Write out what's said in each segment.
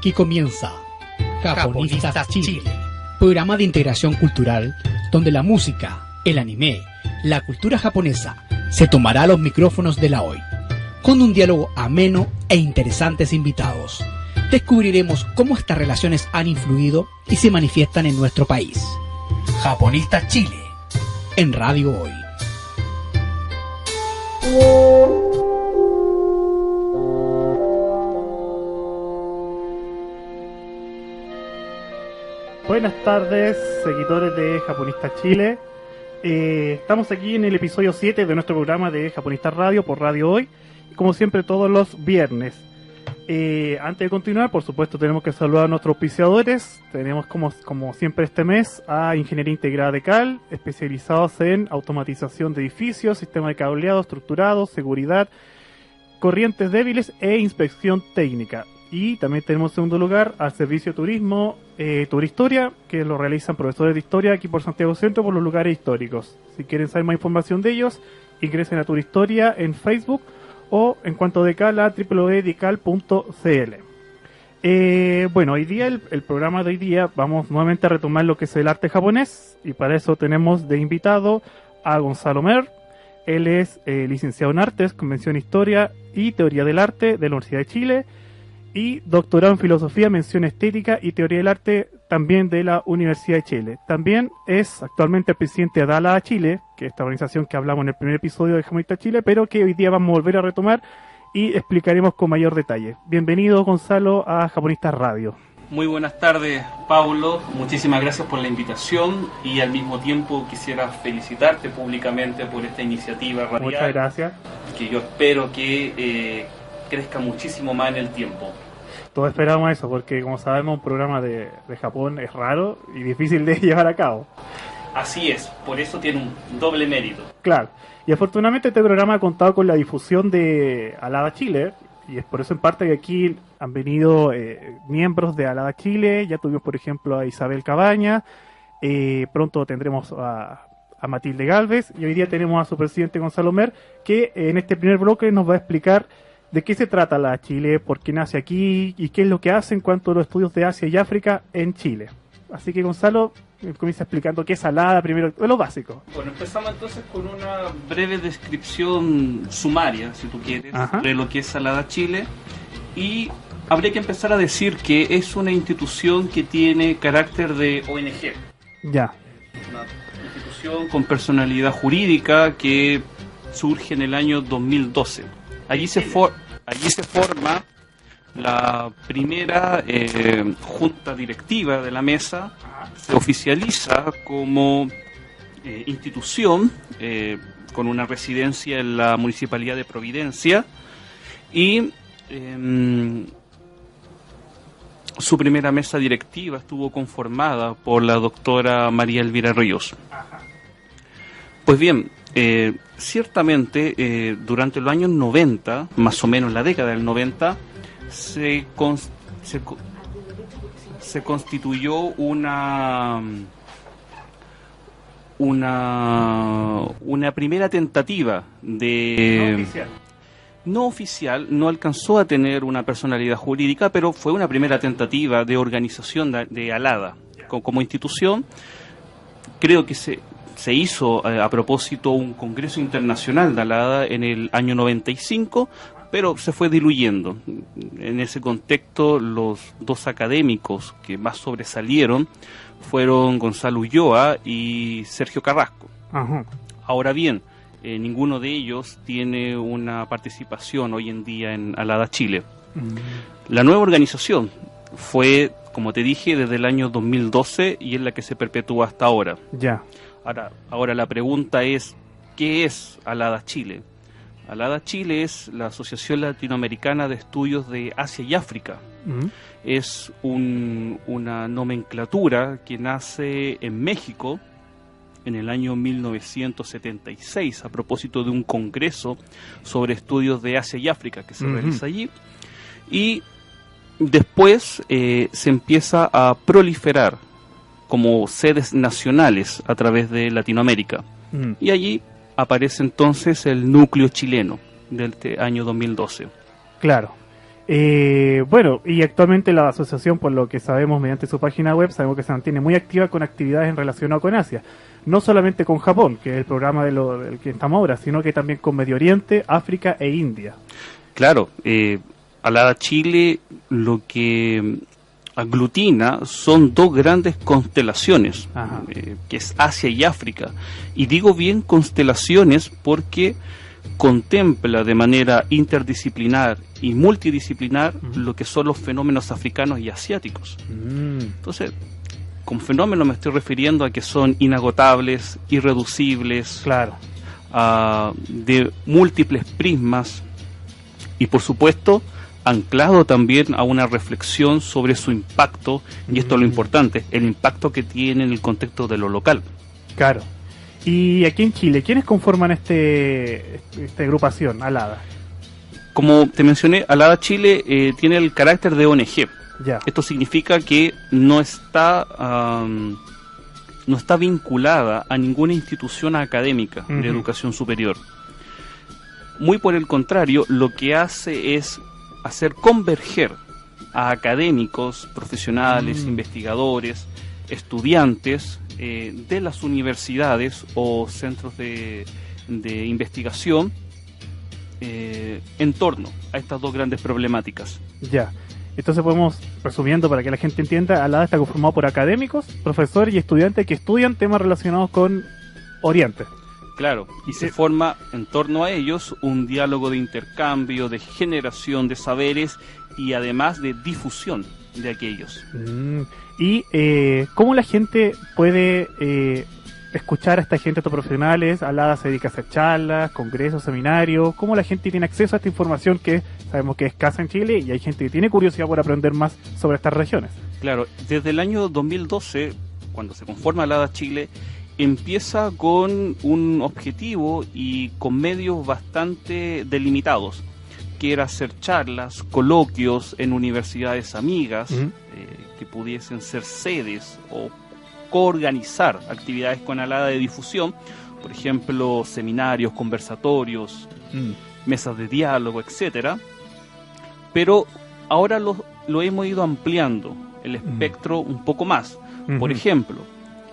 Aquí comienza Japonistas Chile, programa de integración cultural donde la música, el anime, la cultura japonesa se tomará a los micrófonos de la hoy. Con un diálogo ameno e interesantes invitados, descubriremos cómo estas relaciones han influido y se manifiestan en nuestro país. Japonistas Chile, en Radio Hoy. Buenas tardes, seguidores de Japonistas Chile. Estamos aquí en el episodio 7 de nuestro programa de Japonistas Radio por Radio Hoy, como siempre todos los viernes. Antes de continuar, por supuesto, tenemos que saludar a nuestros auspiciadores. Tenemos como siempre este mes a Ingeniería Integrada de Cal, especializados en automatización de edificios, sistema de cableado estructurado, seguridad, corrientes débiles e inspección técnica. Y también tenemos en segundo lugar al servicio de turismo Turistoria, que lo realizan profesores de historia aquí por Santiago Centro, por los lugares históricos. Si quieren saber más información de ellos, ingresen a Turistoria en Facebook o en cuanto de Cal a www.decal.cl. Bueno, hoy día, el programa de hoy día, vamos nuevamente a retomar lo que es el arte japonés, y para eso tenemos de invitado a Gonzalo Mer. Él es licenciado en Artes, Convención Historia y Teoría del Arte de la Universidad de Chile, y doctorado en Filosofía, Mención Estética y Teoría del Arte también de la Universidad de Chile. También es actualmente el presidente de ALADA Chile, que es esta organización que hablamos en el primer episodio de Japonistas Chile, pero que hoy día vamos a volver a retomar y explicaremos con mayor detalle. Bienvenido, Gonzalo, a Japonistas Radio. Muy buenas tardes, Paulo. Muchísimas gracias por la invitación y al mismo tiempo quisiera felicitarte públicamente por esta iniciativa radial. Muchas gracias. Que yo espero que crezca muchísimo más en el tiempo. Todos esperamos eso, porque como sabemos un programa de Japón es raro y difícil de llevar a cabo. Así es, por eso tiene un doble mérito. Claro, y afortunadamente este programa ha contado con la difusión de ALADA Chile, y es por eso en parte que aquí han venido miembros de ALADA Chile. Ya tuvimos por ejemplo a Isabel Cabaña, pronto tendremos a Matilde Galvez, y hoy día tenemos a su presidente Gonzalo Mer, que en este primer bloque nos va a explicar de qué se trata ALADA Chile, por qué nace aquí y qué es lo que hace en cuanto a los estudios de Asia y África en Chile. Así que Gonzalo, comienza explicando qué es ALADA primero, lo básico. Bueno, empezamos entonces con una breve descripción sumaria, si tú quieres, de lo que es ALADA Chile. Y habría que empezar a decir que es una institución que tiene carácter de ONG. Ya. Una institución con personalidad jurídica que surge en el año 2012. Allí se forma la primera junta directiva de la mesa, se oficializa como institución con una residencia en la Municipalidad de Providencia, y su primera mesa directiva estuvo conformada por la doctora María Elvira Ríos. Pues bien, ciertamente durante los años 90, más o menos la década del 90, se constituyó una primera tentativa de... No oficial, no alcanzó a tener una personalidad jurídica, pero fue una primera tentativa de organización de ALADA como institución. Creo que se hizo a propósito un congreso internacional de ALADA en el año 95, pero se fue diluyendo. En ese contexto, los dos académicos que más sobresalieron fueron Gonzalo Ulloa y Sergio Carrasco. Ajá. Ahora bien, ninguno de ellos tiene una participación hoy en día en ALADA Chile. La nueva organización fue, como te dije, desde el año 2012 y es la que se perpetúa hasta ahora. Ya. Ahora la pregunta es, ¿qué es ALADA Chile? ALADA Chile es la Asociación Latinoamericana de Estudios de Asia y África. Es una nomenclatura que nace en México en el año 1976 a propósito de un congreso sobre estudios de Asia y África que se realiza allí, y después se empieza a proliferar como sedes nacionales a través de Latinoamérica, y allí aparece entonces el núcleo chileno del año 2012. Claro. Bueno, y actualmente la asociación, por lo que sabemos mediante su página web, sabemos que se mantiene muy activa con actividades relacionadas con Asia. No solamente con Japón, que es el programa del que estamos ahora, sino que también con Medio Oriente, África e India. Claro, Alada Chile lo que aglutina son dos grandes constelaciones, que es Asia y África. Y digo bien constelaciones porque contempla de manera interdisciplinar y multidisciplinar lo que son los fenómenos africanos y asiáticos. Entonces, con fenómenos me estoy refiriendo a que son inagotables, irreducibles, claro, de múltiples prismas y, por supuesto, anclado también a una reflexión sobre su impacto, y esto es lo importante, el impacto que tiene en el contexto de lo local. Claro. Y aquí en Chile, ¿quiénes conforman esta agrupación, Alada? Como te mencioné, Alada Chile tiene el carácter de ONG. Ya. Esto significa que no está vinculada a ninguna institución académica de educación superior. Muy por el contrario, lo que hace es hacer converger a académicos, profesionales, investigadores, estudiantes de las universidades o centros de investigación en torno a estas dos grandes problemáticas. Ya. Entonces podemos, resumiendo para que la gente entienda, Alada está conformado por académicos, profesores y estudiantes que estudian temas relacionados con Oriente. Claro, y se forma en torno a ellos un diálogo de intercambio, de generación de saberes y además de difusión de aquellos. ¿Y cómo la gente puede escuchar a esta gente, a estos profesionales? Alada se dedica a hacer charlas, congresos, seminarios. ¿Cómo la gente tiene acceso a esta información que sabemos que es escasa en Chile y hay gente que tiene curiosidad por aprender más sobre estas regiones? Claro, desde el año 2012, cuando se conforma Alada Chile, empieza con un objetivo y con medios bastante delimitados, que era hacer charlas, coloquios en universidades amigas, que pudiesen ser sedes o coorganizar actividades con Alada de difusión, por ejemplo, seminarios, conversatorios, mesas de diálogo, etcétera. Pero ahora lo hemos ido ampliando el espectro un poco más. Por ejemplo,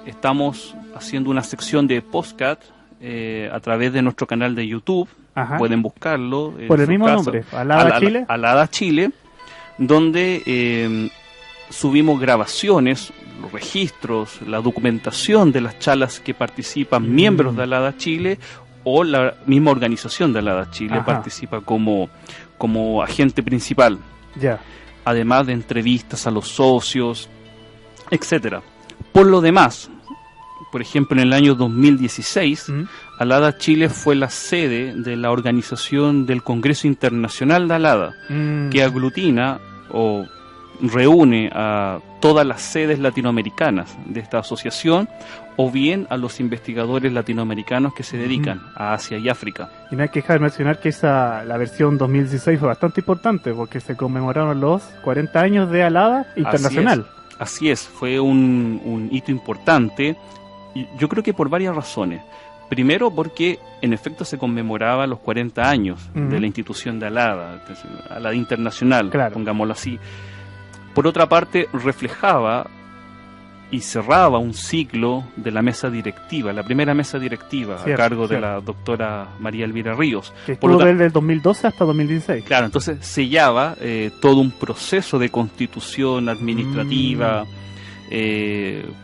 estamos haciendo una sección de podcast a través de nuestro canal de YouTube. Pueden buscarlo. Por el mismo nombre, Alada Chile. Alada Chile, donde subimos grabaciones, los registros, la documentación de las charlas que participan miembros de Alada Chile o la misma organización de Alada Chile participa como agente principal. Ya. Además de entrevistas a los socios, etcétera. Por lo demás, por ejemplo, en el año 2016, Alada Chile fue la sede de la organización del Congreso Internacional de Alada, que aglutina o reúne a todas las sedes latinoamericanas de esta asociación o bien a los investigadores latinoamericanos que se dedican a Asia y África. Y no hay que dejar de mencionar que la versión 2016 fue bastante importante porque se conmemoraron los 40 años de Alada Internacional. Así es, fue un hito importante, y yo creo que por varias razones. Primero, porque en efecto se conmemoraba los 40 años de la institución de Alada, Alada Internacional, pongámoslo así. Por otra parte, reflejaba y cerraba un ciclo de la mesa directiva, la primera mesa directiva, a cargo de la doctora María Elvira Ríos. Que estuvo desde el 2012 hasta 2016. Claro, entonces sellaba todo un proceso de constitución administrativa,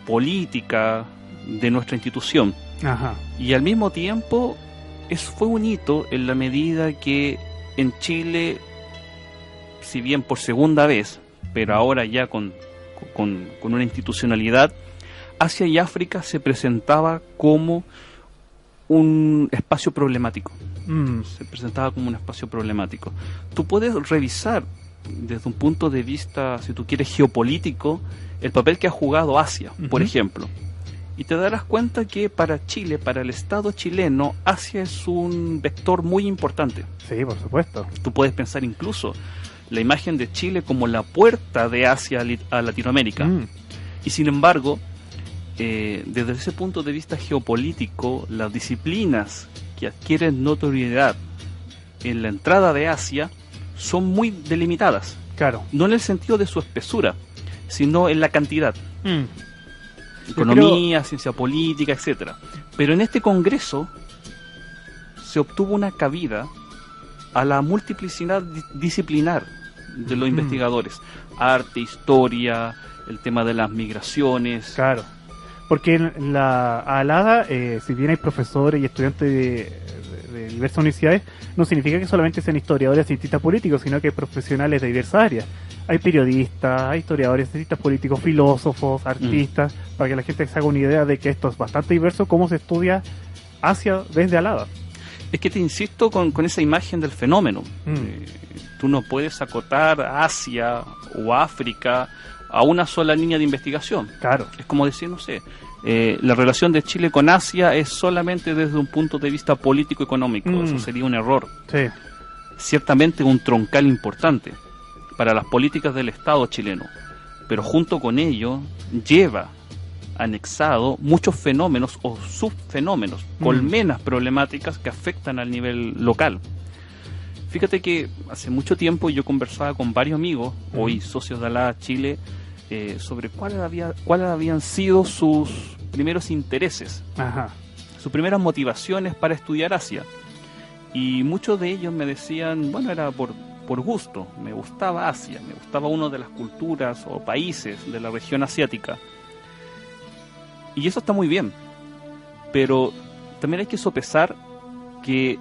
política de nuestra institución. Y al mismo tiempo, fue un hito en la medida que en Chile, si bien por segunda vez, pero ahora ya con una institucionalidad, Asia y África se presentaba como un espacio problemático. Se presentaba como un espacio problemático. Tú puedes revisar desde un punto de vista, si tú quieres, geopolítico, el papel que ha jugado Asia, por ejemplo. Y te darás cuenta que para Chile, para el Estado chileno, Asia es un vector muy importante. Sí, por supuesto. Tú puedes pensar incluso la imagen de Chile como la puerta de Asia a Latinoamérica. Y sin embargo, desde ese punto de vista geopolítico, las disciplinas que adquieren notoriedad en la entrada de Asia son muy delimitadas. Claro. No en el sentido de su espesura, sino en la cantidad. Economía, ciencia política, etcétera. Pero en este congreso se obtuvo una cabida a la multiplicidad disciplinar de los investigadores. Arte, historia, el tema de las migraciones. Claro. Porque en la ALADA, si bien hay profesores y estudiantes de diversas universidades, no significa que solamente sean historiadores y cientistas políticos, sino que hay profesionales de diversas áreas. Hay periodistas, hay historiadores, cientistas políticos, filósofos, artistas, para que la gente se haga una idea de que esto es bastante diverso, cómo se estudia Asia desde ALADA. Es que te insisto con esa imagen del fenómeno. Tú no puedes acotar Asia o África a una sola línea de investigación. Claro. Es como decir, no sé, la relación de Chile con Asia es solamente desde un punto de vista político-económico. Eso sería un error. Sí. Ciertamente un troncal importante para las políticas del Estado chileno, pero junto con ello lleva anexado muchos fenómenos o subfenómenos, colmenas problemáticas que afectan al nivel local. Fíjate que hace mucho tiempo yo conversaba con varios amigos, hoy socios de ALADA Chile, sobre cuáles habían sido sus primeros intereses, sus primeras motivaciones para estudiar Asia. Y muchos de ellos me decían, bueno, era por gusto, me gustaba Asia, me gustaba una de las culturas o países de la región asiática. Y eso está muy bien, pero también hay que sopesar que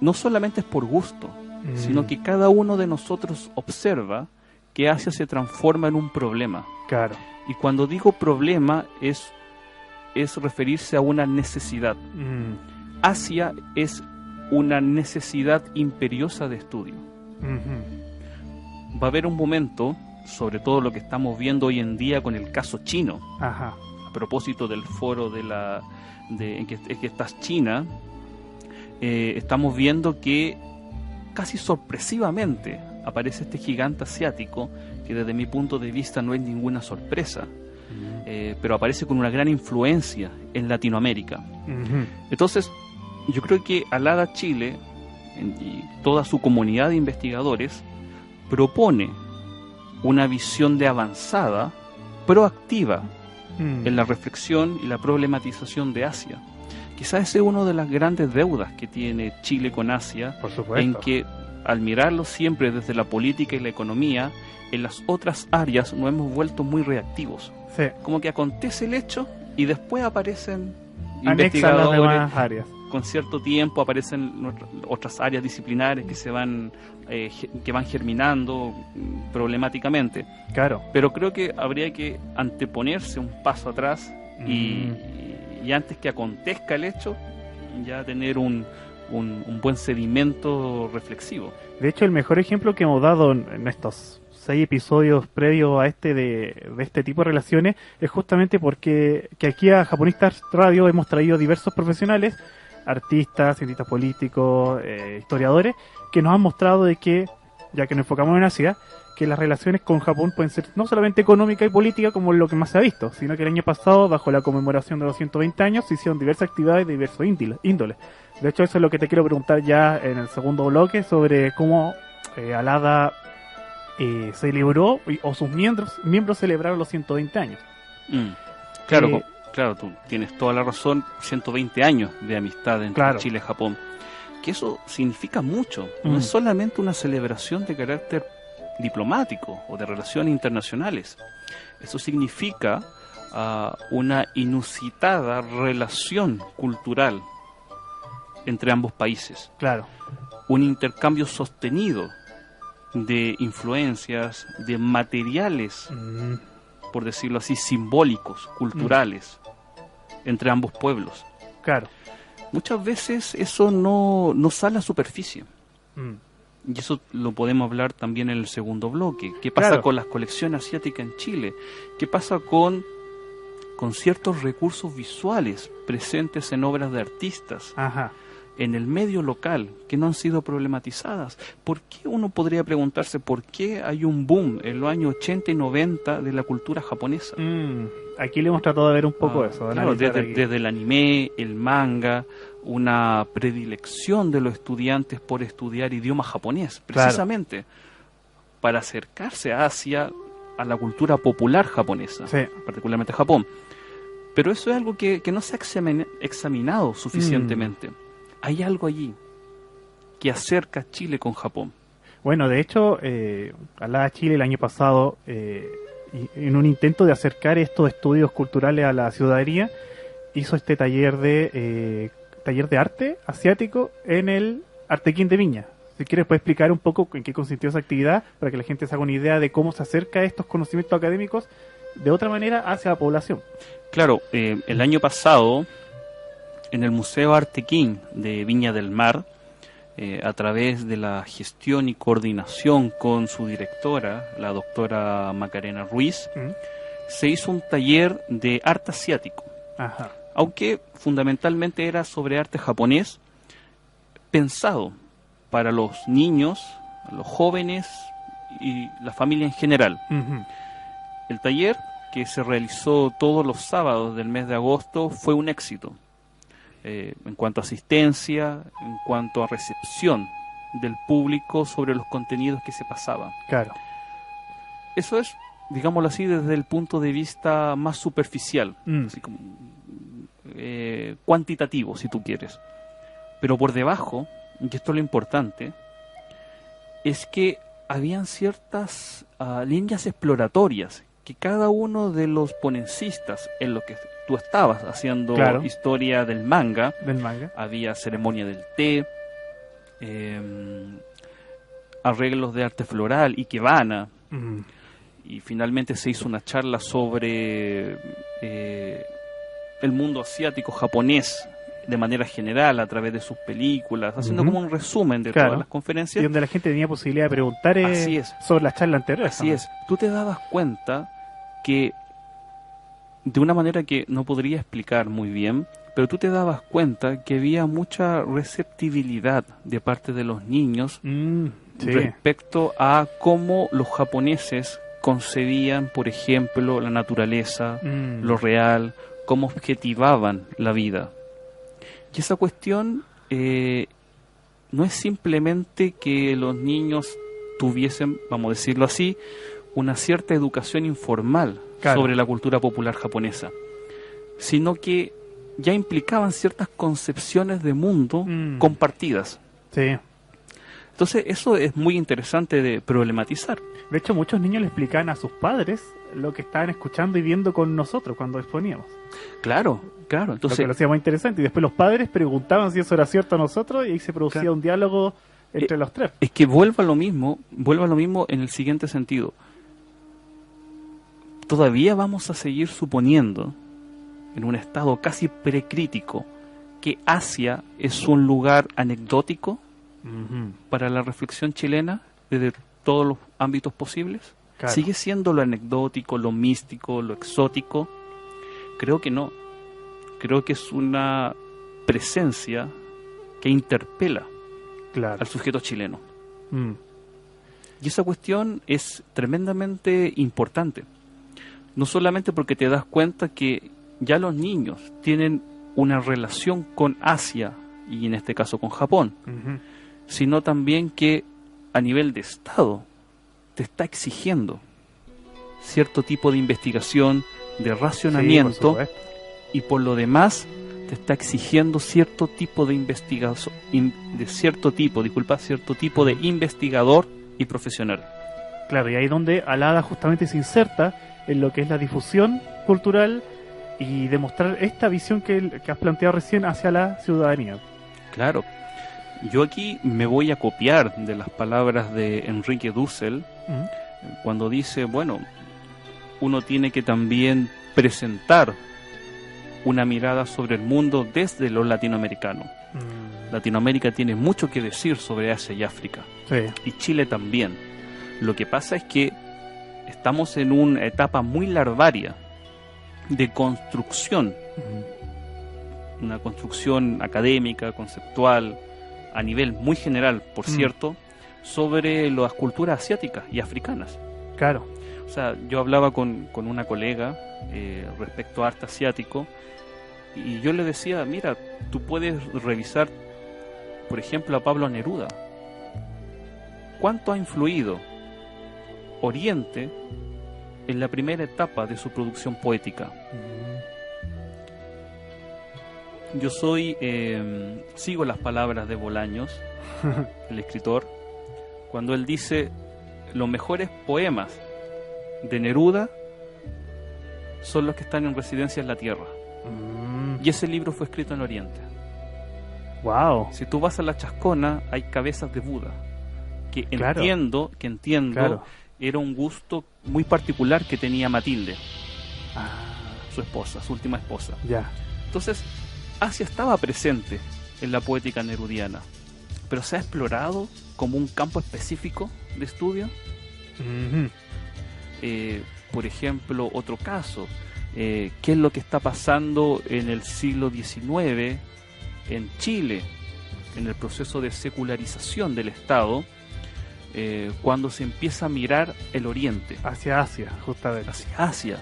no solamente es por gusto, sino que cada uno de nosotros observa que Asia se transforma en un problema. Claro. Y cuando digo problema es referirse a una necesidad. Asia es una necesidad imperiosa de estudio. Va a haber un momento, sobre todo lo que estamos viendo hoy en día con el caso chino, a propósito del foro en que estás China, estamos viendo que casi sorpresivamente aparece este gigante asiático, que desde mi punto de vista no es ninguna sorpresa, pero aparece con una gran influencia en Latinoamérica. Entonces, yo creo que ALADA Chile y toda su comunidad de investigadores propone una visión de avanzada, proactiva, en la reflexión y la problematización de Asia. Quizás ese es una de las grandes deudas que tiene Chile con Asia, por supuesto, en que al mirarlo siempre desde la política y la economía, en las otras áreas nos hemos vuelto muy reactivos. Sí. Como que acontece el hecho y después aparecen anexan las investigadores demás áreas. Con cierto tiempo aparecen otras áreas disciplinares que van germinando problemáticamente. Claro. Pero creo que habría que anteponerse un paso atrás y antes que acontezca el hecho, ya tener un buen sedimento reflexivo. De hecho, el mejor ejemplo que hemos dado en estos 6 episodios previos a de este tipo de relaciones es justamente porque que aquí a Japonistas Radio hemos traído diversos profesionales, artistas, cientistas políticos, historiadores, que nos han mostrado de que, ya que nos enfocamos en Asia, que las relaciones con Japón pueden ser no solamente económica y política como lo que más se ha visto, sino que el año pasado, bajo la conmemoración de los 120 años, se hicieron diversas actividades de diversos índoles. De hecho, eso es lo que te quiero preguntar ya en el segundo bloque, sobre cómo ALADA celebró, o sus miembros celebraron los 120 años. Claro, tú tienes toda la razón, 120 años de amistad entre Chile y Japón. Que eso significa mucho, no es solamente una celebración de carácter diplomático o de relaciones internacionales. Eso significa una inusitada relación cultural entre ambos países. Claro. Un intercambio sostenido de influencias, de materiales, por decirlo así, simbólicos, culturales, entre ambos pueblos. Claro. Muchas veces eso no sale a la superficie. Y eso lo podemos hablar también en el segundo bloque. ¿Qué pasa con las colecciones asiáticas en Chile? ¿Qué pasa con ciertos recursos visuales presentes en obras de artistas en el medio local que no han sido problematizadas? ¿Por qué uno podría preguntarse por qué hay un boom en los años 80 y 90 de la cultura japonesa? Aquí le hemos tratado de ver un poco eso. Claro, desde el anime, el manga, una predilección de los estudiantes por estudiar idioma japonés, precisamente para acercarse a Asia, a la cultura popular japonesa, particularmente Japón. Pero eso es algo que no se ha examinado suficientemente. Hay algo allí que acerca a Chile con Japón. Bueno, de hecho, Alada Chile el año pasado, en un intento de acercar estos estudios culturales a la ciudadanía, hizo este taller de arte asiático en el Artequín de Viña. Si quieres, puedes explicar un poco en qué consistió esa actividad para que la gente se haga una idea de cómo se acerca estos conocimientos académicos de otra manera hacia la población. Claro, el año pasado, en el Museo Artequín de Viña del Mar, a través de la gestión y coordinación con su directora, la doctora Macarena Ruiz, se hizo un taller de arte asiático. Ajá. Aunque fundamentalmente era sobre arte japonés, pensado para los niños, los jóvenes y la familia en general. El taller, que se realizó todos los sábados del mes de agosto, fue un éxito en cuanto a asistencia, en cuanto a recepción del público sobre los contenidos que se pasaban. Claro. Eso es, digámoslo así, desde el punto de vista más superficial, así como cuantitativo, si tú quieres. Pero por debajo, y esto es lo importante, es que habían ciertas líneas exploratorias que cada uno de los ponencistas, en lo que tú estabas haciendo, historia del manga, había ceremonia del té, arreglos de arte floral, ikebana, y finalmente se hizo una charla sobre el mundo asiático japonés de manera general a través de sus películas, haciendo como un resumen de todas las conferencias. Y donde la gente tenía posibilidad de preguntar sobre la charla anterior. Así es. Tú te dabas cuenta que, de una manera que no podría explicar muy bien, pero tú te dabas cuenta que había mucha receptibilidad de parte de los niños respecto a cómo los japoneses concebían, por ejemplo, la naturaleza, lo real, cómo objetivaban la vida. Y esa cuestión no es simplemente que los niños tuviesen, vamos a decirlo así, una cierta educación informal sobre la cultura popular japonesa, sino que ya implicaban ciertas concepciones de mundo compartidas. Sí. Entonces eso es muy interesante de problematizar. De hecho, muchos niños le explicaban a sus padres lo que estaban escuchando y viendo con nosotros cuando exponíamos. Claro. Entonces, lo que lo hacía muy interesante. Y después los padres preguntaban si eso era cierto a nosotros y ahí se producía un diálogo entre los tres. Es que vuelva a lo mismo en el siguiente sentido. Todavía vamos a seguir suponiendo, en un estado casi precrítico, que Asia es un lugar anecdótico para la reflexión chilena desde todos los ámbitos posibles. Claro. ¿Sigue siendo lo anecdótico, lo místico, lo exótico? Creo que no. Creo que es una presencia que interpela al sujeto chileno. Y esa cuestión es tremendamente importante. No solamente porque te das cuenta que ya los niños tienen una relación con Asia, y en este caso con Japón, sino también que a nivel de Estado te está exigiendo cierto tipo de investigación, de racionamiento, y por lo demás te está exigiendo cierto tipo de investigación, cierto tipo de investigador y profesional. Claro, y ahí donde Alada justamente se inserta en lo que es la difusión cultural y demostrar esta visión que has planteado recién hacia la ciudadanía. Claro. Yo aquí me voy a copiar de las palabras de Enrique Dussel, cuando dice, bueno, uno tiene que también presentar una mirada sobre el mundo desde lo latinoamericano. Latinoamérica tiene mucho que decir sobre Asia y África. Y Chile también. Lo que pasa es que estamos en una etapa muy larvaria de construcción. Una construcción académica, conceptual, a nivel muy general, por cierto, sobre las culturas asiáticas y africanas. Claro. O sea, yo hablaba con una colega respecto a arte asiático, Y yo le decía, mira, tú puedes revisar, por ejemplo, a Pablo Neruda. ¿Cuánto ha influido Oriente en la primera etapa de su producción poética? Yo sigo las palabras de Bolaños, el escritor, cuando él dice: los mejores poemas de Neruda son los que están en Residencia en la Tierra. Y ese libro fue escrito en Oriente. Wow. Si tú vas a la Chascona, hay cabezas de Buda, que Claro. entiendo Claro. era un gusto muy particular que tenía Matilde, Ah, su esposa, su última esposa. ya. Entonces, Asia estaba presente en la poética nerudiana, pero se ha explorado como un campo específico de estudio. Ujú. Por ejemplo, otro caso, ¿qué es lo que está pasando en el siglo XIX en Chile, en el proceso de secularización del Estado, cuando se empieza a mirar el Oriente, Hacia Asia, justamente. hacia Asia?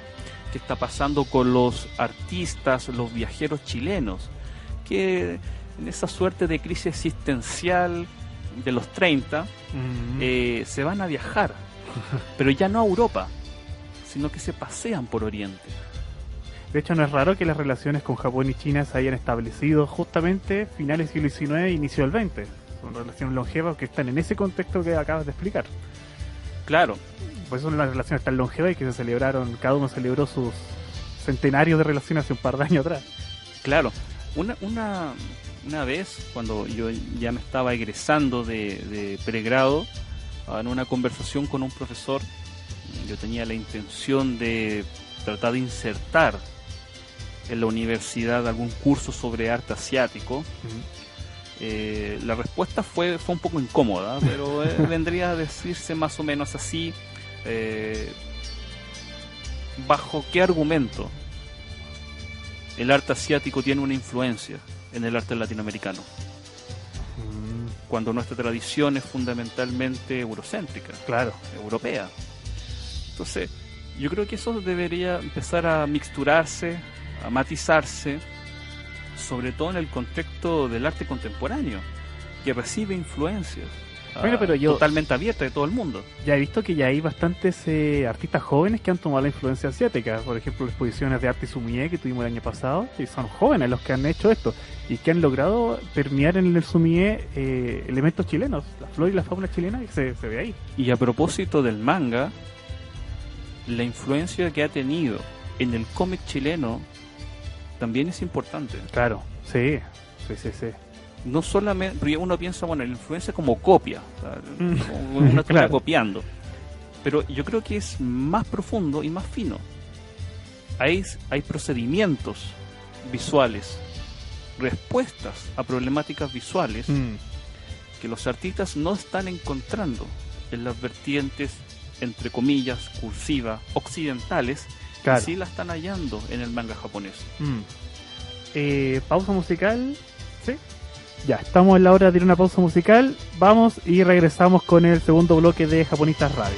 ¿Qué está pasando con los artistas, los viajeros chilenos, que en esa suerte de crisis existencial de los 30 se van a viajar, pero ya no a Europa, sino que se pasean por Oriente? De hecho, no es raro que las relaciones con Japón y China se hayan establecido justamente finales del siglo XIX e inicio del XX. Son relaciones longevas que están en ese contexto que acabas de explicar. Claro, Por eso son las relaciones tan longevas y que se celebraron, cada uno celebró sus centenarios de relaciones hace un par de años atrás. claro. Una vez, cuando yo ya me estaba egresando de pregrado, en una conversación con un profesor, yo tenía la intención de tratar de insertar en la universidad algún curso sobre arte asiático. La respuesta fue un poco incómoda, pero vendría a decirse más o menos así: ¿bajo qué argumento el arte asiático tiene una influencia en el arte latinoamericano, cuando nuestra tradición es fundamentalmente eurocéntrica, Claro. europea? Entonces, yo creo que eso debería empezar a mixturarse, a matizarse, sobre todo en el contexto del arte contemporáneo, que recibe influencias Bueno, pero yo- totalmente abiertas de todo el mundo. Ya he visto que ya hay bastantes artistas jóvenes que han tomado la influencia asiática. Por ejemplo, las exposiciones de arte Sumie que tuvimos el año pasado, y son jóvenes los que han hecho esto y que han logrado permear en el Sumie elementos chilenos, la flora y la fauna chilena, y se ve ahí. Y a propósito del manga, la influencia que ha tenido en el cómic chileno también es importante. Claro, sí. No solamente, porque uno piensa, bueno, la influencia como copia, o sea, como uno está Claro. copiando, pero yo creo que es más profundo y más fino. Hay procedimientos visuales, respuestas a problemáticas visuales que los artistas no están encontrando en las vertientes, entre comillas, cursivas, occidentales, Claro. y sí la están hallando en el manga japonés. Pausa musical. ¿Sí? Ya, estamos en la hora de ir a una pausa musical. Vamos y regresamos con el segundo bloque de Japonistas Radio.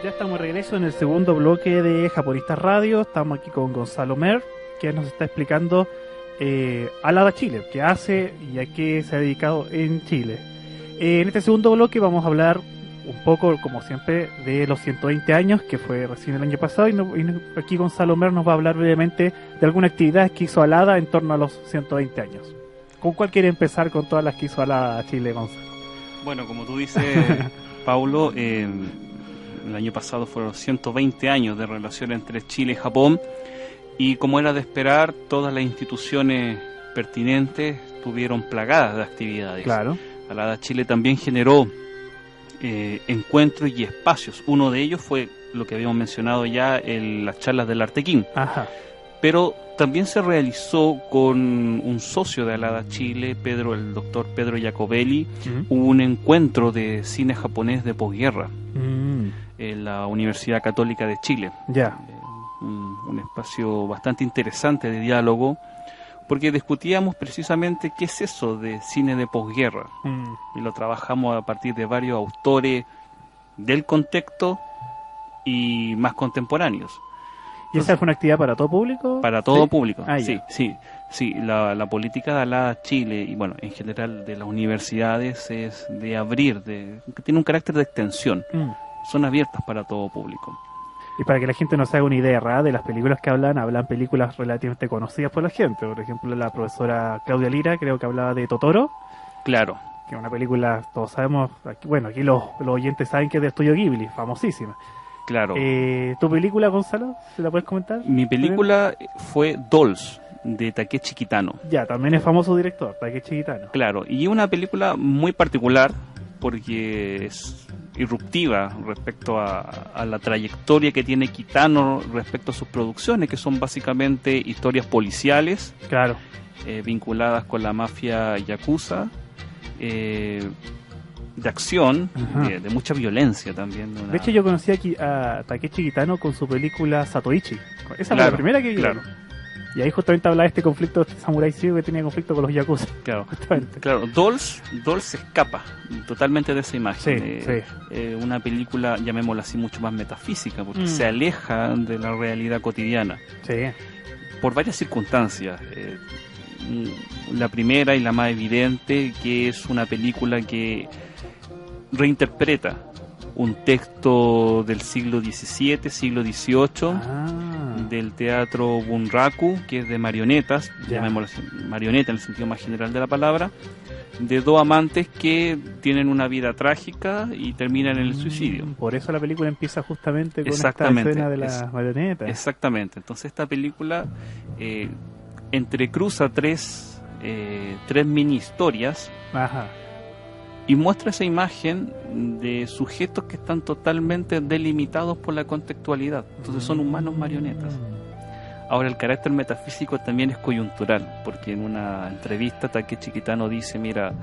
Ya estamos de regreso en el segundo bloque de Japonistas Radio. Estamos aquí con Gonzalo Mer, que nos está explicando Alada Chile, qué hace y a qué se ha dedicado en Chile. En este segundo bloque vamos a hablar un poco, como siempre, de los 120 años, que fue recién el año pasado, y aquí Gonzalo Mer nos va a hablar brevemente de alguna actividad que hizo Alada en torno a los 120 años. ¿Con cuál quiere empezar con todas las que hizo Alada Chile, Gonzalo? Bueno, como tú dices, Paulo, el año pasado fueron 120 años de relación entre Chile y Japón, y como era de esperar, todas las instituciones pertinentes estuvieron plagadas de actividades. Claro. Alada Chile también generó encuentros y espacios. Uno de ellos fue lo que habíamos mencionado ya en las charlas del Artequín. Ajá. Pero también se realizó con un socio de Alada Chile, el doctor Pedro Jacobelli, un encuentro de cine japonés de posguerra en la Universidad Católica de Chile. Ya. Un espacio bastante interesante de diálogo, porque discutíamos precisamente qué es eso de cine de posguerra, y lo trabajamos a partir de varios autores del contexto y más contemporáneos. ¿Y esa fue una actividad para todo público? Para todo público, sí. Sí, la política de Alada Chile, y bueno, en general de las universidades, es de abrir, que tiene un carácter de extensión. Son abiertas para todo público. Y para que la gente no se haga una idea errada de las películas que hablan películas relativamente conocidas por la gente. Por ejemplo, la profesora Claudia Lira creo que hablaba de Totoro. Claro. Que es una película, todos sabemos, aquí los oyentes saben que es de Estudio Ghibli, famosísima. Claro. ¿Tu película, Gonzalo? ¿Se la puedes comentar? Mi película fue Dolls, de Takeshi Kitano. Ya, también es famoso director, Takeshi Kitano. Claro, y una película muy particular porque es irruptiva respecto a la trayectoria que tiene Kitano respecto a sus producciones, que son básicamente historias policiales, claro, vinculadas con la mafia yakuza, de acción, de mucha violencia también. De hecho, yo conocí aquí a Takeshi Kitano con su película Satoichi. Esa fue la primera que vi. Claro. Y ahí justamente hablaba de este conflicto, este samurái ciego que tenía conflicto con los yakuza. Claro, claro. Dolls se escapa totalmente de esa imagen. Una película, llamémosla así, mucho más metafísica, porque se aleja de la realidad cotidiana. Sí. Por varias circunstancias. La primera y la más evidente, que es una película que reinterpreta un texto del siglo XVII, siglo XVIII, del teatro Bunraku, que es de marionetas, llamémoslo así, marioneta en el sentido más general de la palabra, de dos amantes que tienen una vida trágica y terminan en el suicidio. Por eso la película empieza justamente con esta escena de las marionetas. Exactamente. Entonces esta película entrecruza tres mini historias. Ajá. Y muestra esa imagen de sujetos que están totalmente delimitados por la contextualidad. Entonces son humanos marionetas. Ahora, el carácter metafísico también es coyuntural, porque en una entrevista Takeshi Kitano dice, mira,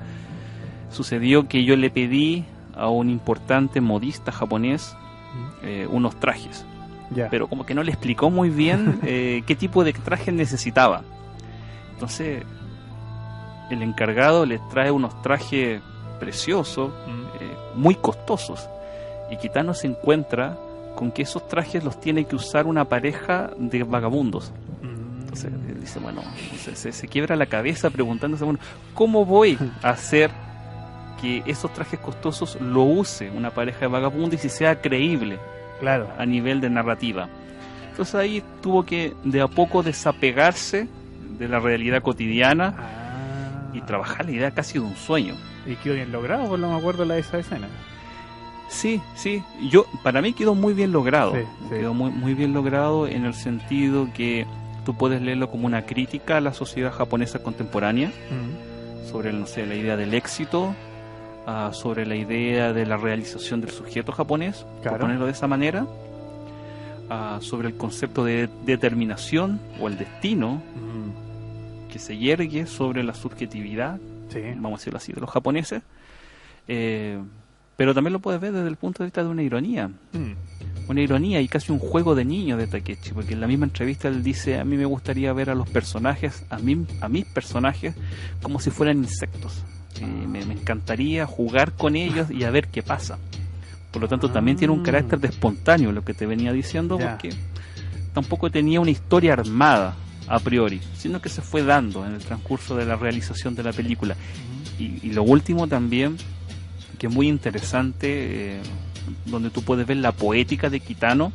sucedió que yo le pedí a un importante modista japonés unos trajes, pero como que no le explicó muy bien qué tipo de trajes necesitaba. Entonces, el encargado les trae unos trajes preciosos, muy costosos, y Kitano se encuentra con que esos trajes los tiene que usar una pareja de vagabundos. Entonces él dice, bueno, se quiebra la cabeza preguntándose, bueno, ¿cómo voy a hacer que esos trajes costosos lo use una pareja de vagabundos y si sea creíble, claro, a nivel de narrativa? Entonces ahí tuvo que de a poco desapegarse de la realidad cotidiana y trabajar la idea casi de un sueño. Y quedó bien logrado, por lo que me acuerdo de esa escena. Sí, para mí quedó muy bien logrado. Quedó muy bien logrado en el sentido que tú puedes leerlo como una crítica a la sociedad japonesa contemporánea, sobre, no sé, la idea del éxito, sobre la idea de la realización del sujeto japonés, por ponerlo de esa manera, sobre el concepto de determinación o el destino que se yergue sobre la subjetividad, vamos a decirlo así, de los japoneses, pero también lo puedes ver desde el punto de vista de una ironía y casi un juego de niño de Takeshi, porque en la misma entrevista él dice, a mí me gustaría ver a los personajes, a mis personajes, como si fueran insectos. Me encantaría jugar con ellos y a ver qué pasa. Por lo tanto también tiene un carácter de espontáneo, lo que te venía diciendo, porque tampoco tenía una historia armada a priori, sino que se fue dando en el transcurso de la realización de la película. Y lo último también, que es muy interesante, donde tú puedes ver la poética de Kitano,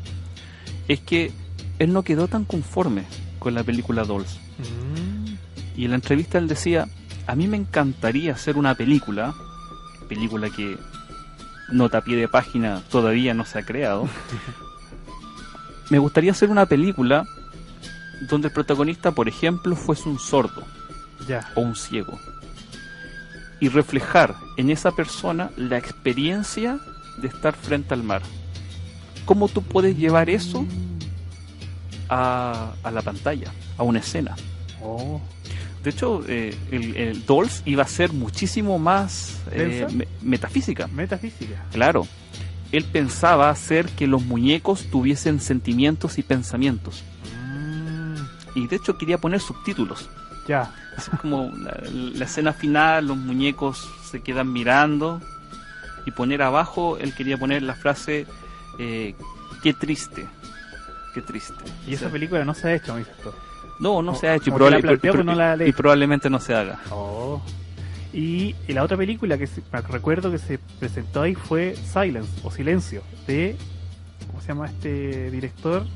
es que él no quedó tan conforme con la película Dolls. Y en la entrevista él decía, a mí me encantaría hacer una película que, nota a pie de página, todavía no se ha creado. Me gustaría hacer una película donde el protagonista, por ejemplo, fuese un sordo o un ciego, y reflejar en esa persona la experiencia de estar frente al mar. ¿Cómo tú puedes llevar eso a la pantalla, a una escena? De hecho, el Dolls iba a ser muchísimo más metafísica. Claro. Él pensaba hacer que los muñecos tuviesen sentimientos y pensamientos. Y de hecho quería poner subtítulos Ya. Es como la escena final, los muñecos se quedan mirando, y poner abajo, él quería poner la frase, qué triste, qué triste. Y esa película no se ha hecho, me dices tú. No se ha hecho, y probablemente no se haga. Oh. Y la otra película que me recuerdo que se presentó ahí fue Silence, o Silencio, de... ¿Cómo se llama este director?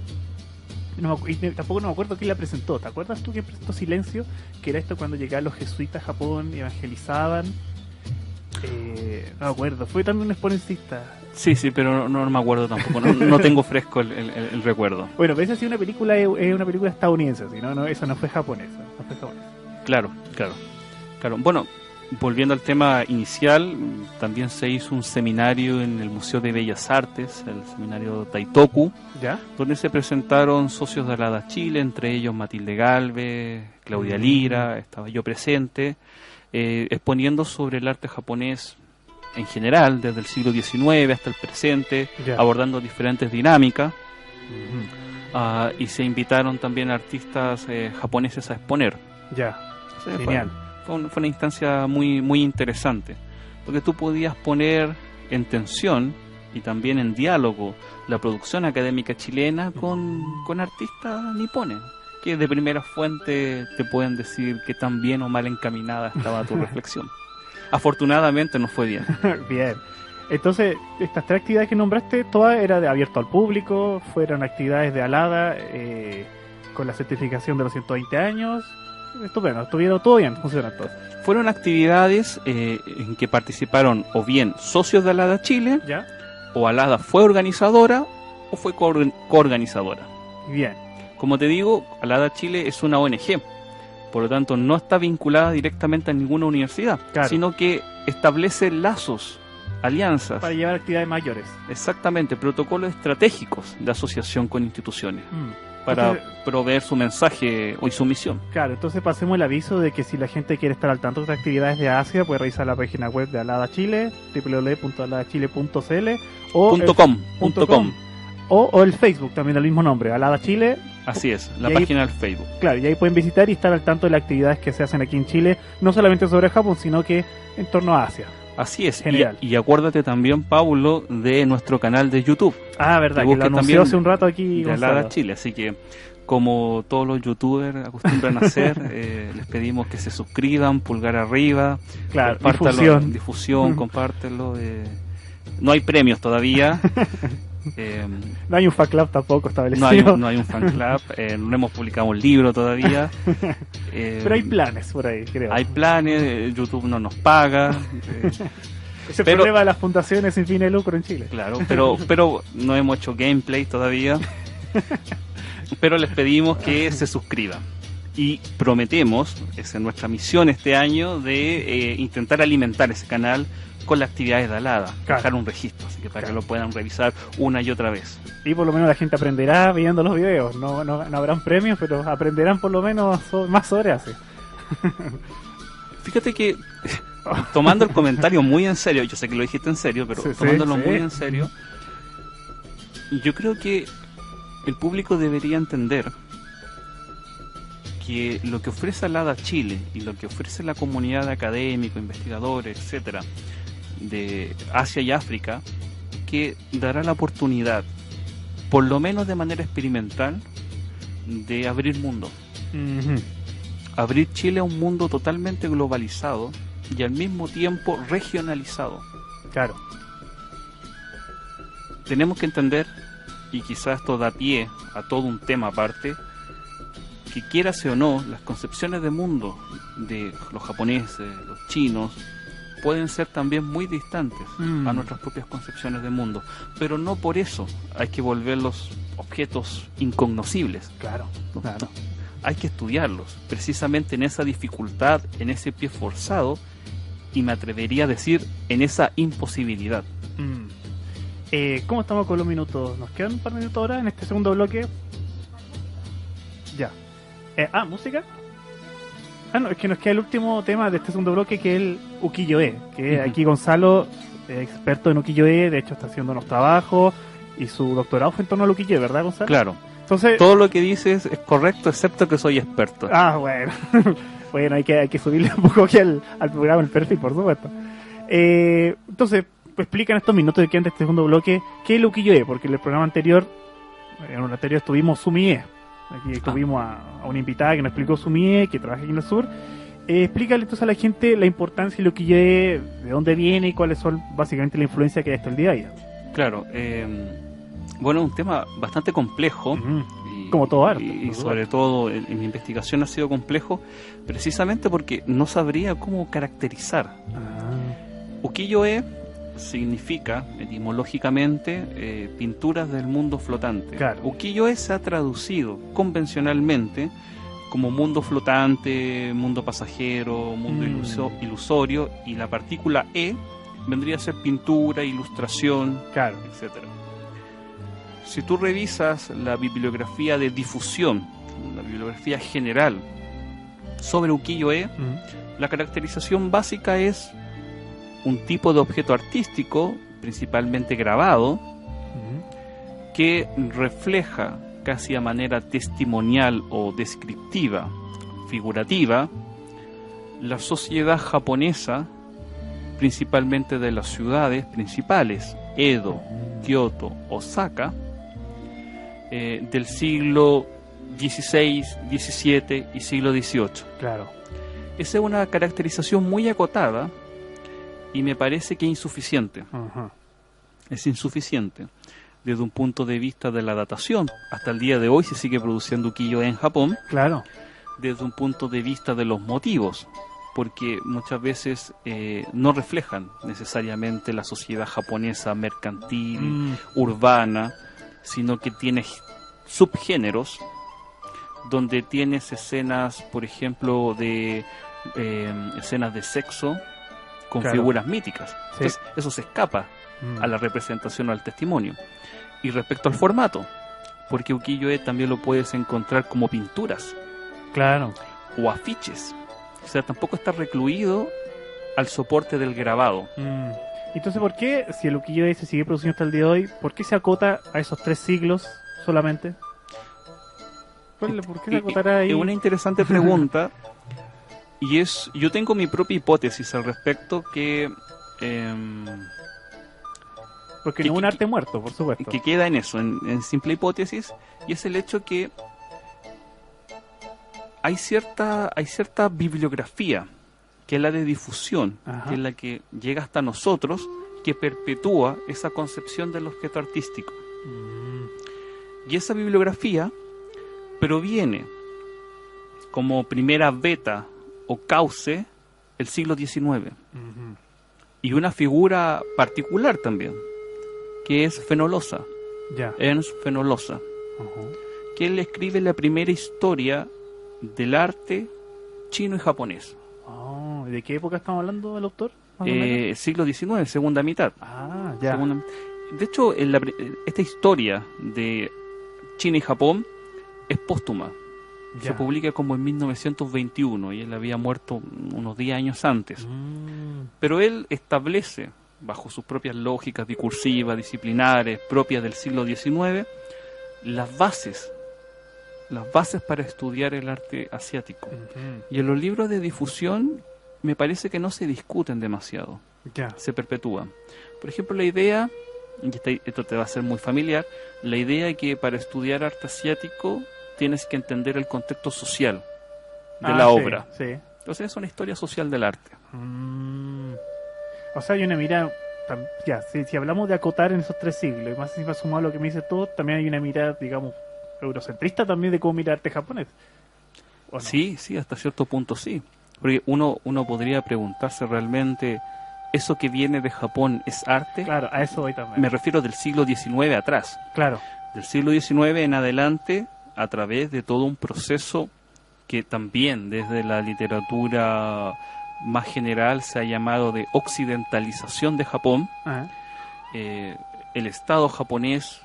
Tampoco no me acuerdo quién la presentó. ¿Te acuerdas tú quién presentó Silencio? Que era esto cuando llegaban los jesuitas a Japón y evangelizaban. No me acuerdo. Fue también un exponencista. Sí, pero no me acuerdo tampoco. No tengo fresco el recuerdo. Bueno, pero esa sí una película es una película estadounidense, ¿sí? No, esa no fue japonesa. Claro. Bueno, volviendo al tema inicial, también se hizo un seminario en el Museo de Bellas Artes, el seminario Taitoku, ¿ya? Donde se presentaron socios de Alada Chile, entre ellos Matilde Galvez, Claudia Lira, estaba yo presente, exponiendo sobre el arte japonés en general, desde el siglo XIX hasta el presente, ya, abordando diferentes dinámicas, y se invitaron también artistas japoneses a exponer. Ya, Entonces, genial. Fue una instancia muy, muy interesante, porque tú podías poner en tensión y también en diálogo la producción académica chilena con artistas nipones, que de primera fuente te pueden decir qué tan bien o mal encaminada estaba tu reflexión. Afortunadamente no fue bien. Bien. Entonces, estas tres actividades que nombraste, todas eran de abierto al público, fueron actividades de Alada, con la certificación de los 120 años. Estupendo, estuvieron todo bien, funcionan todos. Fueron actividades en que participaron o bien socios de Alada Chile, ¿ya? O Alada fue organizadora o fue coorganizadora. Bien. Como te digo, Alada Chile es una ONG, por lo tanto no está vinculada directamente a ninguna universidad, claro, sino que establece lazos, alianzas. Para llevar actividades mayores. Exactamente, protocolos estratégicos de asociación con instituciones. Para entonces, proveer su mensaje y su misión. Claro, entonces pasemos el aviso de que si la gente quiere estar al tanto de actividades de Asia, puede revisar la página web de Alada Chile, www.aladachile.cl .com. O el Facebook también del mismo nombre, Alada Chile. Así es, la y página ahí, del Facebook. Claro, y ahí pueden visitar y estar al tanto de las actividades que se hacen aquí en Chile, no solamente sobre Japón, sino que en torno a Asia. Así es, y acuérdate también, Paulo, de nuestro canal de YouTube. Ah, verdad, que lo anunció hace un rato aquí de Alada Chile, así que como todos los youtubers acostumbran a hacer, les pedimos que se suscriban, pulgar arriba, claro, difusión, compártelo. No hay premios todavía. No hay un fan club tampoco establecido. No hay un fan club, no hemos publicado un libro todavía. Pero hay planes por ahí, creo. Hay planes, YouTube no nos paga. Ese problema de las fundaciones sin fin de lucro en Chile. Claro, pero no hemos hecho gameplay todavía. Pero les pedimos que se suscriban. Y prometemos, esa es nuestra misión este año, de intentar alimentar ese canal con las actividades de Alada, claro, dejar un registro, así que para que lo puedan revisar una y otra vez. Y por lo menos la gente aprenderá viendo los videos, no habrán premios, pero aprenderán por lo menos más sobre Asia. Fíjate que, tomando el comentario muy en serio, yo sé que lo dijiste en serio, pero tomándolo muy en serio, yo creo que el público debería entender que lo que ofrece Alada Chile y lo que ofrece la comunidad de académicos, investigadores, etcétera, de Asia y África, que dará la oportunidad, por lo menos de manera experimental, de abrir mundo. Abrir Chile a un mundo totalmente globalizado y al mismo tiempo regionalizado. Claro. Tenemos que entender, y quizás esto da pie a todo un tema aparte, que quierase o no, las concepciones de mundo de los japoneses, los chinos, pueden ser también muy distantes a nuestras propias concepciones de mundo, pero no por eso hay que volverlos objetos incognoscibles. Claro, claro. Hay que estudiarlos, precisamente en esa dificultad, en ese pie forzado, y me atrevería a decir, en esa imposibilidad. ¿Cómo estamos con los minutos? ¿Nos quedan un par de minutos ahora en este segundo bloque? Ya. ¿Música? No, es que nos queda el último tema de este segundo bloque, que es el ukiyo-e, que aquí Gonzalo, experto en ukiyo-e, de hecho está haciendo unos trabajos y su doctorado fue en torno al ukiyo-e, ¿verdad, Gonzalo? Claro. Entonces, todo lo que dices es correcto, excepto que soy experto. Ah, bueno. Bueno, hay que subirle un poco aquí al programa, el perfil, por supuesto. Entonces, explica en estos minutos de que antes de este segundo bloque, ¿qué es lo ukiyo-e? Porque en el programa anterior, estuvimos Sumi-e. Aquí tuvimos a una invitada que nos explicó Sumi-e, que trabaja aquí en el sur. Explícale entonces a la gente la importancia de lo ukiyo-e, de dónde viene y cuáles son básicamente la influencia que hay hasta el día de hoy. Claro, bueno, un tema bastante complejo. Como todo arte. Y sobre todo en mi investigación ha sido complejo precisamente porque no sabría cómo caracterizar. Ukiyo-e significa etimológicamente pinturas del mundo flotante. Claro. Ukiyo-e se ha traducido convencionalmente como mundo flotante, mundo pasajero, mundo ilusorio, y la partícula e vendría a ser pintura, ilustración, claro, etcétera. Si tú revisas la bibliografía de difusión, la bibliografía general sobre ukiyo-e, la caracterización básica es un tipo de objeto artístico, principalmente grabado, que refleja casi a manera testimonial o descriptiva, figurativa, la sociedad japonesa, principalmente de las ciudades principales, Edo, Kioto, Osaka, del siglo XVI, XVII y siglo XVIII. Claro. Esa es una caracterización muy acotada y me parece que insuficiente. Es insuficiente desde un punto de vista de la datación. Hasta el día de hoy se sigue produciendo ukiyo-e en Japón. Claro. Desde un punto de vista de los motivos, porque muchas veces no reflejan necesariamente la sociedad japonesa mercantil, urbana, sino que tiene subgéneros donde tienes escenas, por ejemplo, de escenas de sexo con figuras míticas. Sí. Entonces eso se escapa a la representación o al testimonio. Y respecto al formato, porque ukiyo-e también lo puedes encontrar como pinturas, claro, o afiches. O sea, tampoco está recluido al soporte del grabado. Entonces, ¿por qué, si el ukiyo-e se sigue produciendo hasta el día de hoy, por qué se acota a esos 3 siglos solamente? ¿Por qué se acotará ahí? Es una interesante pregunta. Y yo tengo mi propia hipótesis al respecto que... porque no es un arte muerto, por supuesto. Que queda en eso, en simple hipótesis, y es el hecho que hay cierta bibliografía, que es la de difusión, que es la que llega hasta nosotros, que perpetúa esa concepción del objeto artístico. Y esa bibliografía proviene como primera beta o cauce el siglo XIX. Y una figura particular también, que es Fenollosa, Ernst Fenollosa, que él escribe la primera historia del arte chino y japonés. ¿De qué época estamos hablando del autor? Siglo XIX, segunda mitad. Ya. De hecho, esta historia de China y Japón es póstuma. Se publica como en 1921 y él había muerto unos 10 años antes. Pero él establece, bajo sus propias lógicas discursivas, disciplinares, propias del siglo XIX, las bases para estudiar el arte asiático. Y en los libros de difusión me parece que no se discuten demasiado, se perpetúan. Por ejemplo, la idea, y esto te va a ser muy familiar, la idea de que para estudiar arte asiático tienes que entender el contexto social de la obra. Sí. Entonces es una historia social del arte. O sea, hay una mirada, si hablamos de acotar en esos 3 siglos, y más si va sumado lo que me dice todo, también hay una mirada, digamos, eurocentrista también de cómo mirar arte japonés. ¿O no? Sí, hasta cierto punto sí. Porque uno podría preguntarse realmente, ¿eso que viene de Japón es arte? Claro, a eso voy también. Me refiero del siglo XIX atrás. Claro. Del siglo XIX en adelante, a través de todo un proceso que también desde la literatura más general se ha llamado de occidentalización de Japón. El Estado japonés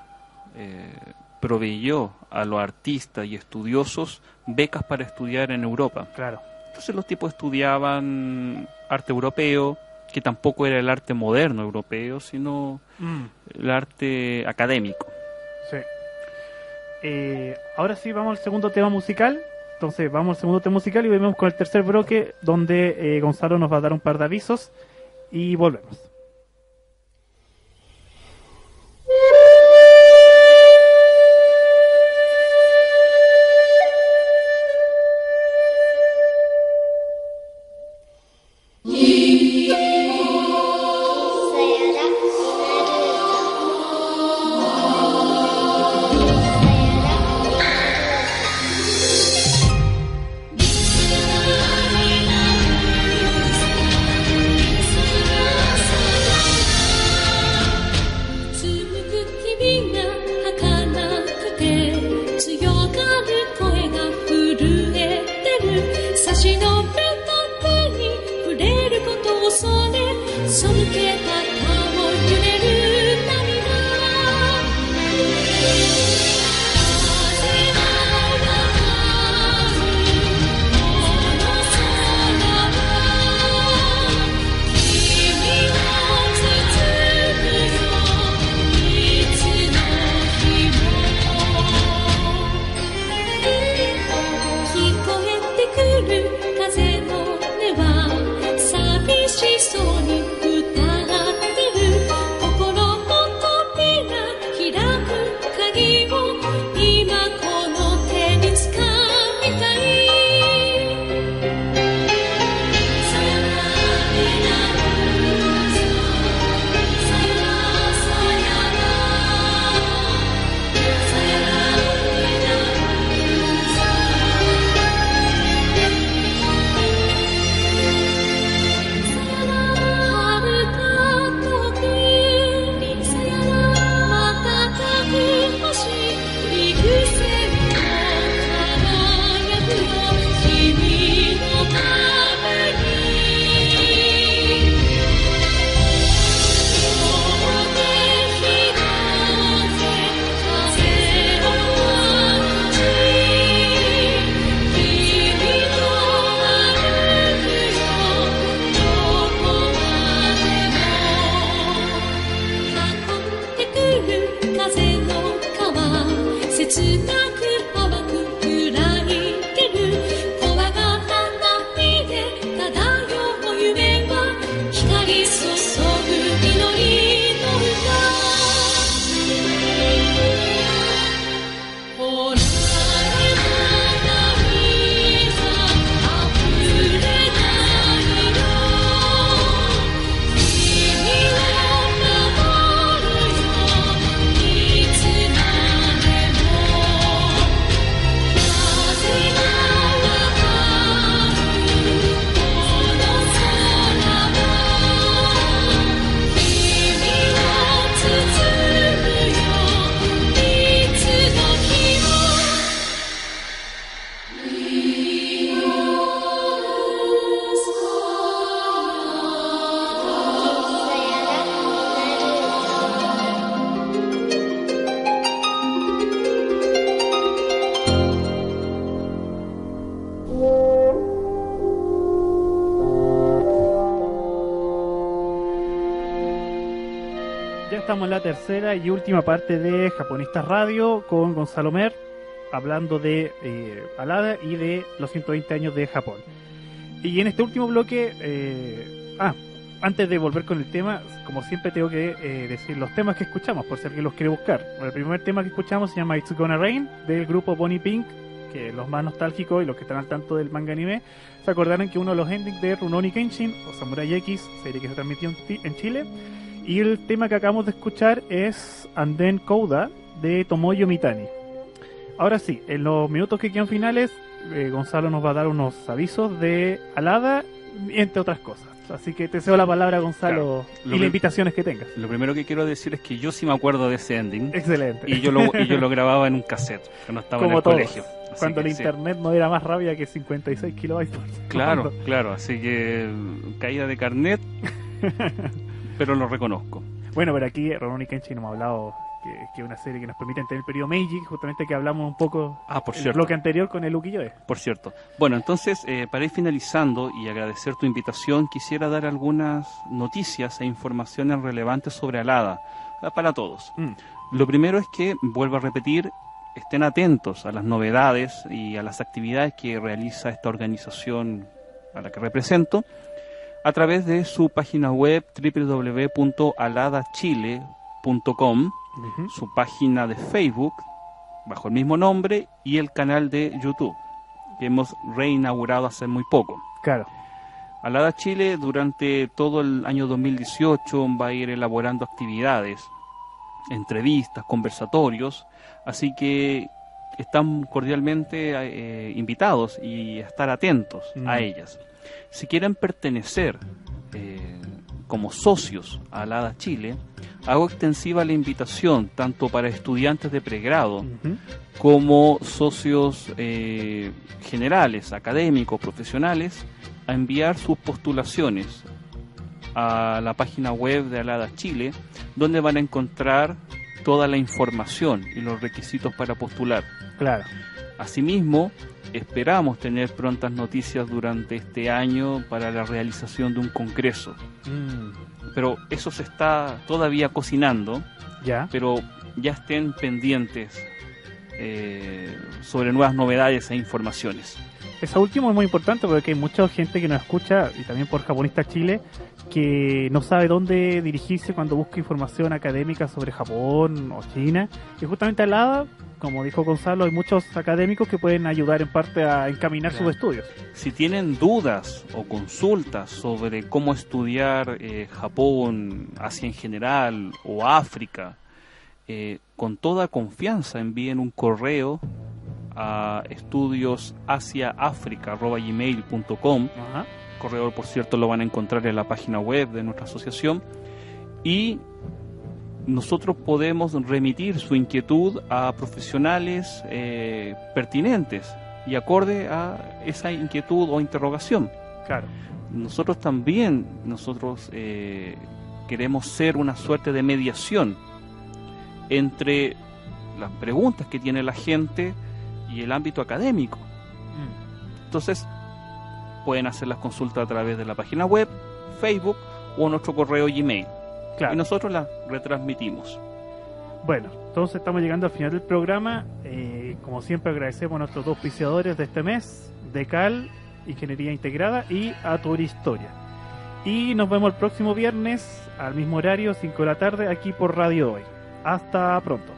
proveyó a los artistas y estudiosos becas para estudiar en Europa. Claro. Entonces los tipos estudiaban arte europeo, que tampoco era el arte moderno europeo, sino el arte académico. Sí. Ahora sí, vamos al segundo tema musical. Entonces vamos al segundo tema musical y volvemos con el tercer bloque, donde Gonzalo nos va a dar un par de avisos y volvemos. Estamos en la tercera y última parte de Japonistas Radio con Gonzalo Mer, hablando de Alada y de los 120 años de Japón. Y en este último bloque, antes de volver con el tema, como siempre tengo que decir los temas que escuchamos, por si alguien los quiere buscar. Bueno, el primer tema que escuchamos se llama It's Gonna Rain, del grupo Bonnie Pink, que los más nostálgicos y los que están al tanto del manga anime se acordarán que uno de los endings de Rurouni Kenshin o Samurai X, serie que se transmitió en Chile. Y el tema que acabamos de escuchar es Anden Kouda de Tomoyo Mitani. Ahora sí, en los minutos que quedan finales, Gonzalo nos va a dar unos avisos de Alada, entre otras cosas. Así que te cedo la palabra, Gonzalo, claro, y las invitaciones que tengas. Lo primero que quiero decir es que yo sí me acuerdo de ese ending. Excelente. Y yo lo grababa en un cassette, que no estaba como en el colegio. Así cuando el internet no era más rápida que 56 kilobytes por segundo. Claro, claro. Así que caída de carnet, pero lo reconozco. Bueno, pero aquí Rurouni Kenshin nos ha hablado que es una serie que nos permite entender el periodo Meiji, justamente que hablamos un poco en el bloque anterior con el ukiyo-e. Por cierto. Bueno, entonces, para ir finalizando y agradecer tu invitación, quisiera dar algunas noticias e informaciones relevantes sobre Alada, para todos. Lo primero es que, vuelvo a repetir, estén atentos a las novedades y a las actividades que realiza esta organización a la que represento a través de su página web www.aladachile.com, su página de Facebook bajo el mismo nombre y el canal de YouTube que hemos reinaugurado hace muy poco. Claro. Alada Chile durante todo el año 2018 va a ir elaborando actividades, entrevistas, conversatorios, así que están cordialmente invitados y a estar atentos a ellas. Si quieren pertenecer como socios a Alada Chile, hago extensiva la invitación tanto para estudiantes de pregrado como socios generales, académicos, profesionales, a enviar sus postulaciones a la página web de Alada Chile, donde van a encontrar toda la información y los requisitos para postular. Claro. Asimismo, esperamos tener prontas noticias durante este año para la realización de un congreso. Pero eso se está todavía cocinando, pero ya estén pendientes sobre nuevas novedades e informaciones. Eso último es muy importante porque hay mucha gente que nos escucha, y también por Japonistas Chile, que no sabe dónde dirigirse cuando busca información académica sobre Japón o China. Y justamente al lado, como dijo Gonzalo, hay muchos académicos que pueden ayudar en parte a encaminar sus estudios. Si tienen dudas o consultas sobre cómo estudiar Japón, Asia en general o África, con toda confianza envíen un correo a estudiosasiaafrica@gmail.com. Correo, por cierto, lo van a encontrar en la página web de nuestra asociación, y nosotros podemos remitir su inquietud a profesionales pertinentes y acorde a esa inquietud o interrogación. Claro. Nosotros queremos ser una suerte de mediación entre las preguntas que tiene la gente y el ámbito académico. Entonces pueden hacer las consultas a través de la página web, Facebook o nuestro correo Gmail. Claro. Y nosotros las retransmitimos. Bueno, entonces estamos llegando al final del programa. Como siempre agradecemos a nuestros dos auspiciadores de este mes, Decal, Ingeniería Integrada, y Aturistoria. Y nos vemos el próximo viernes al mismo horario, 5 de la tarde, aquí por Radio Hoy. Hasta pronto.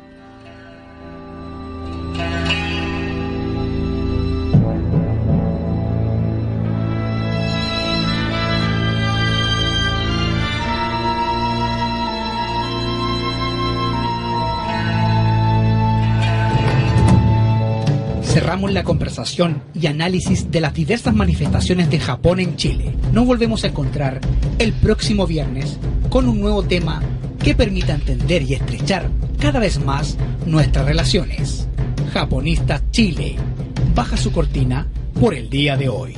Cerramos la conversación y análisis de las diversas manifestaciones de Japón en Chile. Nos volvemos a encontrar el próximo viernes con un nuevo tema que permita entender y estrechar cada vez más nuestras relaciones. Japonistas Chile baja su cortina por el día de hoy.